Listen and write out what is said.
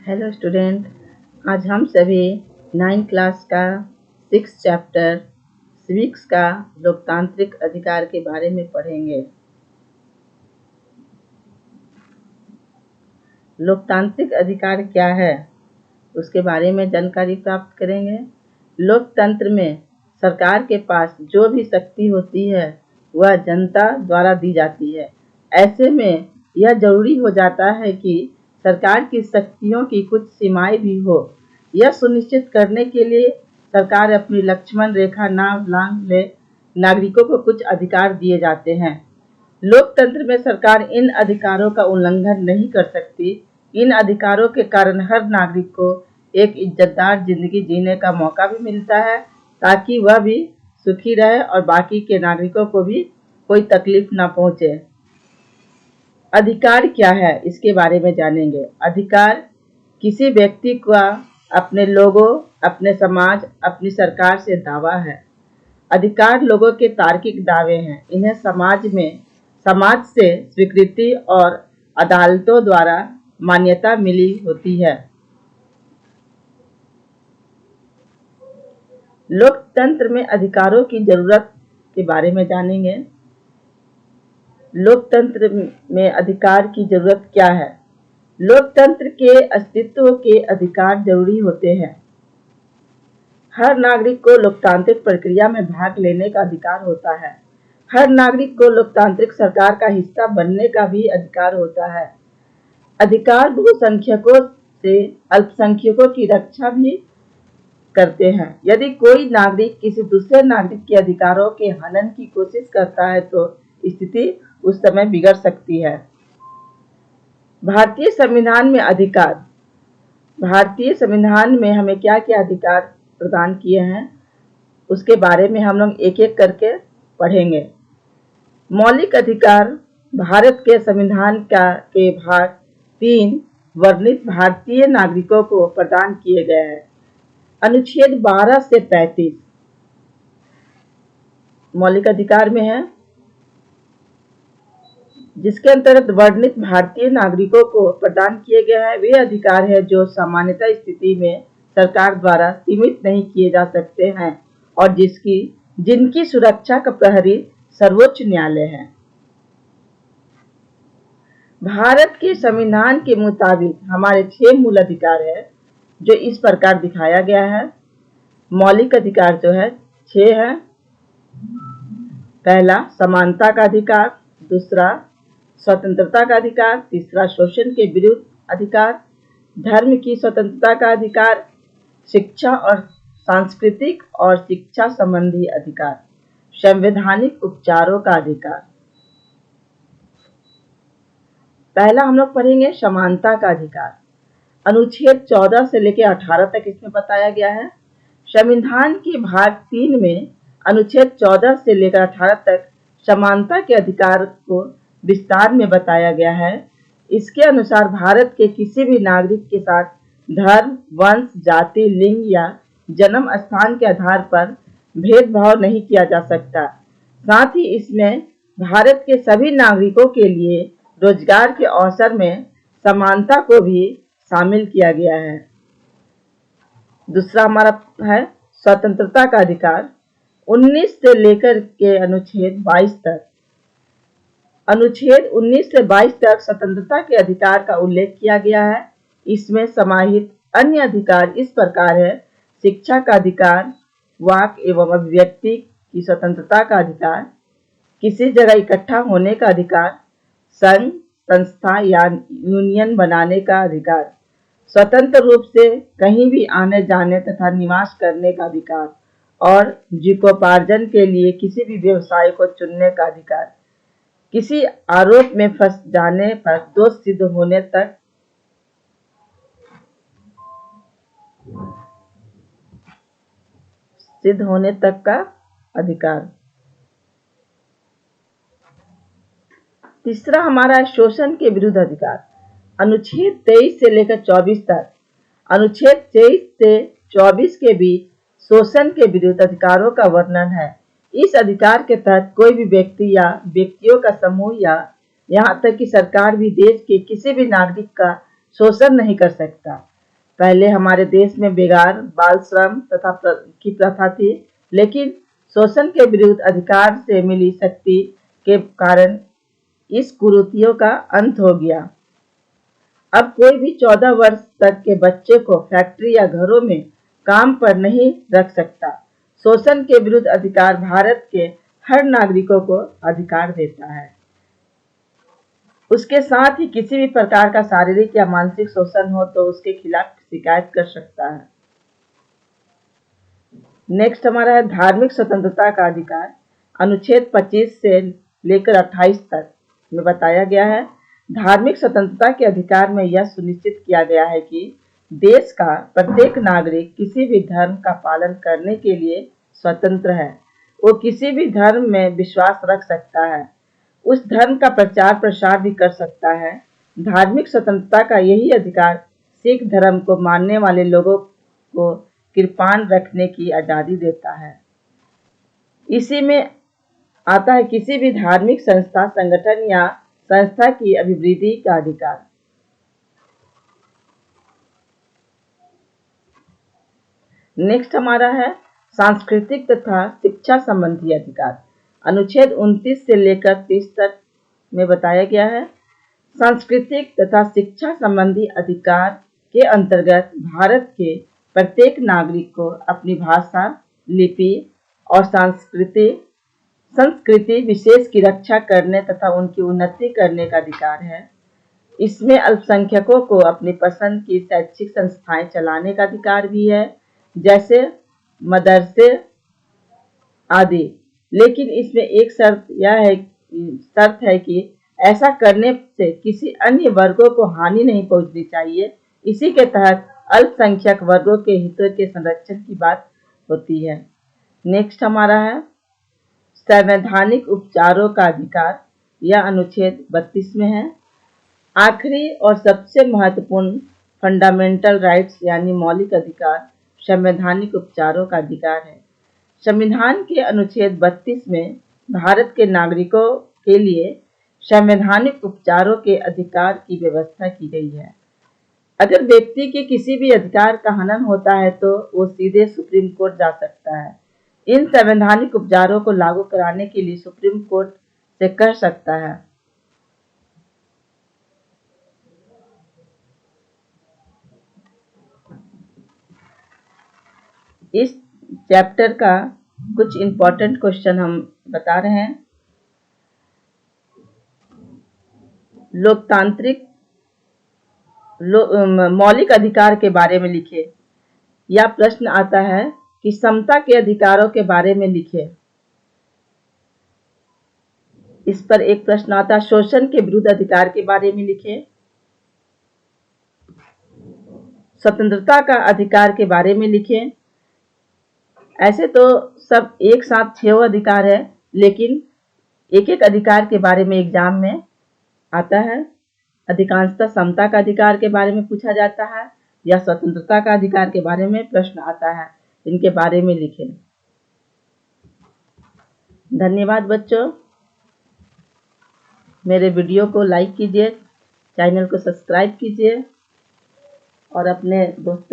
Hello student, आज हम सभी 9 क्लास का 6 चैप्टर सिविक्स का लोकतांत्रिक अधिकार के बारे में पढ़ेंगे। लोकतांत्रिक अधिकार क्या है, उसके बारे में जानकारी प्राप्त करेंगे। लोकतंत्र में सरकार के पास जो भी शक्ति होती है वह जनता द्वारा दी जाती है। ऐसे में यह जरूरी हो जाता है कि सरकार की शक्तियों की कुछ सीमाएं भी हो। यह सुनिश्चित करने के लिए सरकार अपनी लक्ष्मण रेखा ना लांघ ले नागरिकों को कुछ अधिकार दिए जाते हैं। लोकतंत्र में सरकार इन अधिकारों का उल्लंघन नहीं कर सकती। इन अधिकारों के कारण हर नागरिक को एक इज्जतदार जिंदगी जीने का मौका भी मिलता है, ताकि वह भी सुखी रहे और बाकी के नागरिकों को भी कोई तकलीफ ना पहुंचे। अधिकार क्या है, इसके बारे में जानेंगे। अधिकार किसी व्यक्ति का अपने लोगों, अपने समाज, अपनी सरकार से दावा है। अधिकार लोगों के तार्किक दावे हैं। इन्हें समाज से स्वीकृति और अदालतों द्वारा मान्यता मिली होती है। लोकतंत्र में अधिकारों की जरूरत के बारे में जानेंगे। लोकतंत्र में अधिकार की जरूरत क्या है? लोकतंत्र के अस्तित्व के अधिकार जरूरी होते हैं। हर नागरिक को लोकतांत्रिक प्रक्रिया में भाग लेने का अधिकार होता है। हर नागरिक को लोकतांत्रिक सरकार का हिस्सा बनने का भी अधिकार होता है। अधिकार बहुसंख्यकों से अल्पसंख्यकों की रक्षा भी करते हैं। यदि कोई नागरिक किसी दूसरे नागरिक के अधिकारों के हनन की कोशिश करता है तो स्थिति उस समय बिगड़ सकती है। भारतीय संविधान में अधिकार। भारतीय संविधान में हमें क्या क्या अधिकार प्रदान किए हैं, उसके बारे में हम लोग एक एक करके पढ़ेंगे। मौलिक अधिकार भारत के संविधान के भाग 3 वर्णित भारतीय नागरिकों को प्रदान किए गए हैं। अनुच्छेद 12 से 35 मौलिक अधिकार में है, जिसके अंतर्गत वर्णित भारतीय नागरिकों को प्रदान किए गए हैं वे अधिकार है जो सामान्यतः स्थिति में सरकार द्वारा सीमित नहीं किए जा सकते हैं और जिनकी सुरक्षा का प्रहरी सर्वोच्च न्यायालय है। भारत के संविधान के मुताबिक हमारे 6 मूल अधिकार है, जो इस प्रकार दिखाया गया है। मौलिक अधिकार जो है 6 है। पहला समानता का अधिकार, दूसरा स्वतंत्रता का अधिकार, तीसरा शोषण के विरुद्ध अधिकार, धर्म की स्वतंत्रता का अधिकार, शिक्षा और सांस्कृतिक और शिक्षा संबंधी अधिकार, संवैधानिक उपचारों का अधिकार। पहला हम लोग पढ़ेंगे समानता का अधिकार। अनुच्छेद 14 से लेकर 18 तक इसमें बताया गया है। संविधान के भाग 3 में अनुच्छेद 14 से लेकर 18 तक समानता के अधिकार को विस्तार में बताया गया है। इसके अनुसार भारत के किसी भी नागरिक के साथ धर्म, वंश, जाति, लिंग या जन्म स्थान के आधार पर भेदभाव नहीं किया जा सकता। साथ ही इसमें भारत के सभी नागरिकों के लिए रोजगार के अवसर में समानता को भी शामिल किया गया है। दूसरा हमारा है स्वतंत्रता का अधिकार। 19 से लेकर के अनुच्छेद 22 तक, अनुच्छेद 19 से 22 तक स्वतंत्रता के अधिकार का उल्लेख किया गया है। इसमें समाहित अन्य अधिकार इस प्रकार है: शिक्षा का अधिकार, वाक एवं अभिव्यक्ति की स्वतंत्रता का अधिकार, किसी जगह इकट्ठा होने का अधिकार, संघ, संस्था या यूनियन बनाने का अधिकार, स्वतंत्र रूप से कहीं भी आने जाने तथा निवास करने का अधिकार और जीविकोपार्जन के लिए किसी भी व्यवसाय को चुनने का अधिकार, किसी आरोप में फंस जाने पर दोष सिद्ध होने तक का अधिकार। तीसरा हमारा है शोषण के विरुद्ध अधिकार। अनुच्छेद 23 से लेकर 24 तक, अनुच्छेद 23 से 24 के बीच शोषण के विरुद्ध अधिकारों का वर्णन है। इस अधिकार के तहत कोई भी व्यक्ति या व्यक्तियों का समूह या यहाँ तक कि सरकार भी देश के किसी भी नागरिक का शोषण नहीं कर सकता। पहले हमारे देश में बेगार, बाल श्रम तथा की प्रथा थी, लेकिन शोषण के विरुद्ध अधिकार से मिली शक्ति के कारण इस कुरीतियों का अंत हो गया। अब कोई भी 14 वर्ष तक के बच्चे को फैक्ट्री या घरों में काम पर नहीं रख सकता। शोषण के विरुद्ध अधिकार भारत के हर नागरिकों को अधिकार देता है। उसके साथ ही किसी भी प्रकार का शारीरिक या मानसिक शोषण हो तो उसके खिलाफ शिकायत कर सकता है। नेक्स्ट हमारा है धार्मिक स्वतंत्रता का अधिकार। अनुच्छेद 25 से लेकर 28 तक में बताया गया है, धार्मिक स्वतंत्रता के अधिकार में यह सुनिश्चित किया गया है कि देश का प्रत्येक नागरिक किसी भी धर्म का पालन करने के लिए स्वतंत्र है। वो किसी भी धर्म में विश्वास रख सकता है, उस धर्म का प्रचार प्रसार भी कर सकता है। धार्मिक स्वतंत्रता का यही अधिकार सिख धर्म को मानने वाले लोगों को कृपाण रखने की आज़ादी देता है। इसी में आता है किसी भी धार्मिक संस्था, संगठन या संस्था की अभिवृद्धि का अधिकार। नेक्स्ट हमारा है सांस्कृतिक तथा शिक्षा संबंधी अधिकार। अनुच्छेद 29 से लेकर 30 तक में बताया गया है, सांस्कृतिक तथा शिक्षा संबंधी अधिकार के अंतर्गत भारत के प्रत्येक नागरिक को अपनी भाषा, लिपि और संस्कृति विशेष की रक्षा करने तथा उनकी उन्नति करने का अधिकार है। इसमें अल्पसंख्यकों को अपनी पसंद की शैक्षिक संस्थाएं चलाने का अधिकार भी है, जैसे मदरसे आदि। लेकिन इसमें एक शर्त है कि ऐसा करने से किसी अन्य वर्गों को हानि नहीं पहुंचनी चाहिए। इसी के तहत अल्पसंख्यक वर्गों के हितों के संरक्षण की बात होती है। नेक्स्ट हमारा है संवैधानिक उपचारों का अधिकार, यह अनुच्छेद 32 में है। आखिरी और सबसे महत्वपूर्ण फंडामेंटल राइट्स यानी मौलिक अधिकार संवैधानिक उपचारों का अधिकार है। संविधान के अनुच्छेद 32 में भारत के नागरिकों के लिए संवैधानिक उपचारों के अधिकार की व्यवस्था की गई है। अगर व्यक्ति के किसी भी अधिकार का हनन होता है तो वो सीधे सुप्रीम कोर्ट जा सकता है। इन संवैधानिक उपचारों को लागू कराने के लिए सुप्रीम कोर्ट से कह सकता है। इस चैप्टर का कुछ इंपॉर्टेंट क्वेश्चन हम बता रहे हैं। लोकतांत्रिक मौलिक अधिकार के बारे में लिखे, या प्रश्न आता है कि समता के अधिकारों के बारे में लिखे। इस पर एक प्रश्न आता है शोषण के विरुद्ध अधिकार के बारे में लिखे। स्वतंत्रता का अधिकार के बारे में लिखे। ऐसे तो सब एक साथ 6 अधिकार है, लेकिन एक एक अधिकार के बारे में एग्जाम में आता है। अधिकांशतः समता का अधिकार के बारे में पूछा जाता है या स्वतंत्रता का अधिकार के बारे में प्रश्न आता है। इनके बारे में लिखें। धन्यवाद बच्चों। मेरे वीडियो को लाइक कीजिए, चैनल को सब्सक्राइब कीजिए और अपने दोस्तों